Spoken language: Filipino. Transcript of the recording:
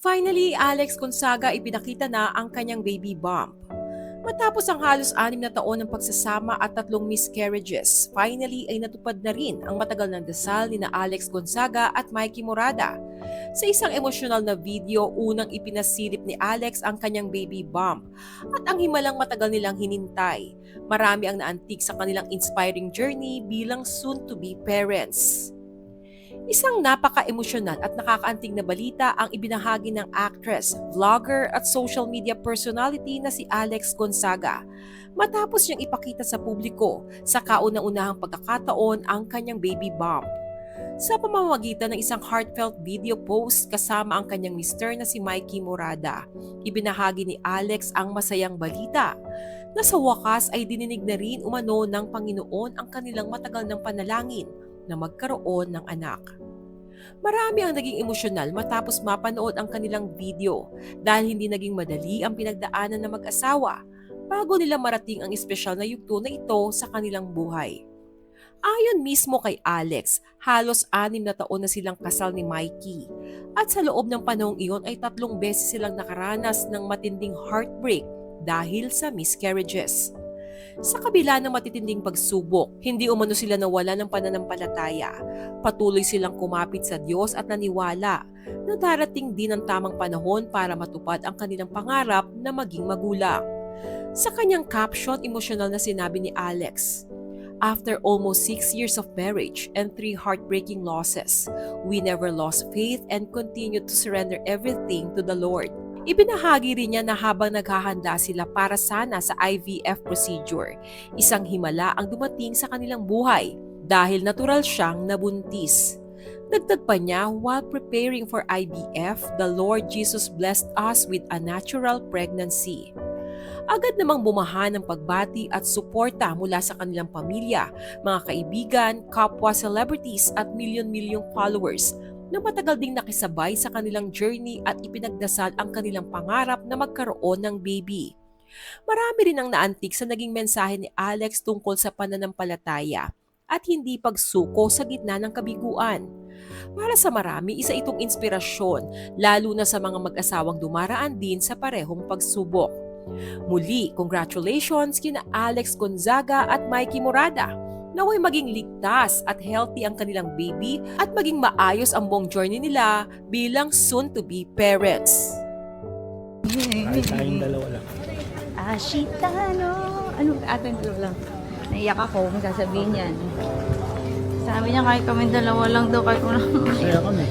Finally, Alex Gonzaga ipinakita na ang kanyang baby bump. Matapos ang halos 6 na taon ng pagsasama at 3 miscarriages, finally ay natupad na rin ang matagal ng dasal ni na Alex Gonzaga at Mikey Morada. Sa isang emosyonal na video, unang ipinasilip ni Alex ang kanyang baby bump at ang himalang matagal nilang hinintay. Marami ang naantig sa kanilang inspiring journey bilang soon-to-be parents. Isang napaka-emosyonal at nakakaantig na balita ang ibinahagi ng actress, vlogger at social media personality na si Alex Gonzaga. Matapos niyang ipakita sa publiko sa kauna-unahang pagkakataon ang kanyang baby bump. Sa pamamagitan ng isang heartfelt video post kasama ang kanyang mister na si Mikey Morada, ibinahagi ni Alex ang masayang balita na sa wakas ay dininig na rin umano ng Panginoon ang kanilang matagal ng panalangin na magkaroon ng anak. Marami ang naging emosyonal matapos mapanood ang kanilang video dahil hindi naging madali ang pinagdaanan ng mag-asawa bago nila marating ang espesyal na yugto na ito sa kanilang buhay. Ayon mismo kay Alex, halos 6 na taon na silang kasal ni Mikey at sa loob ng panahong iyon ay 3 beses silang nakaranas ng matinding heartbreak dahil sa miscarriages. Sa kabila ng matitinding pagsubok, hindi umano sila nawala ng pananampalataya. Patuloy silang kumapit sa Diyos at naniwala na darating din ang tamang panahon para matupad ang kanilang pangarap na maging magulang. Sa kanyang caption, emosyonal na sinabi ni Alex, "After almost 6 years of marriage and 3 heartbreaking losses, we never lost faith and continued to surrender everything to the Lord." Ibinahagi rin niya na habang naghahanda sila para sana sa IVF procedure, isang himala ang dumating sa kanilang buhay dahil natural siyang nabuntis. Dagdag pa niya, while preparing for IVF, the Lord Jesus blessed us with a natural pregnancy. Agad namang bumahan ng pagbati at suporta mula sa kanilang pamilya, mga kaibigan, kapwa celebrities at milyon-milyong followers na matagal ding nakisabay sa kanilang journey at ipinagdasal ang kanilang pangarap na magkaroon ng baby. Marami rin ang naantig sa naging mensahe ni Alex tungkol sa pananampalataya at hindi pagsuko sa gitna ng kabiguan. Para sa marami, isa itong inspirasyon, lalo na sa mga mag-asawang dumaraan din sa parehong pagsubok. Muli, congratulations kina Alex Gonzaga at Mikey Morada. Naway maging ligtas at healthy ang kanilang baby at maging maayos ang buong journey nila bilang soon-to-be parents. Kahit tayong dalawa lang. Ashita, no? Ano, atin dalawa lang. Naiyak ako kung sasabihin yan. Sabi niya kahit kami dalawa lang daw, kahit wala. Kaya kami.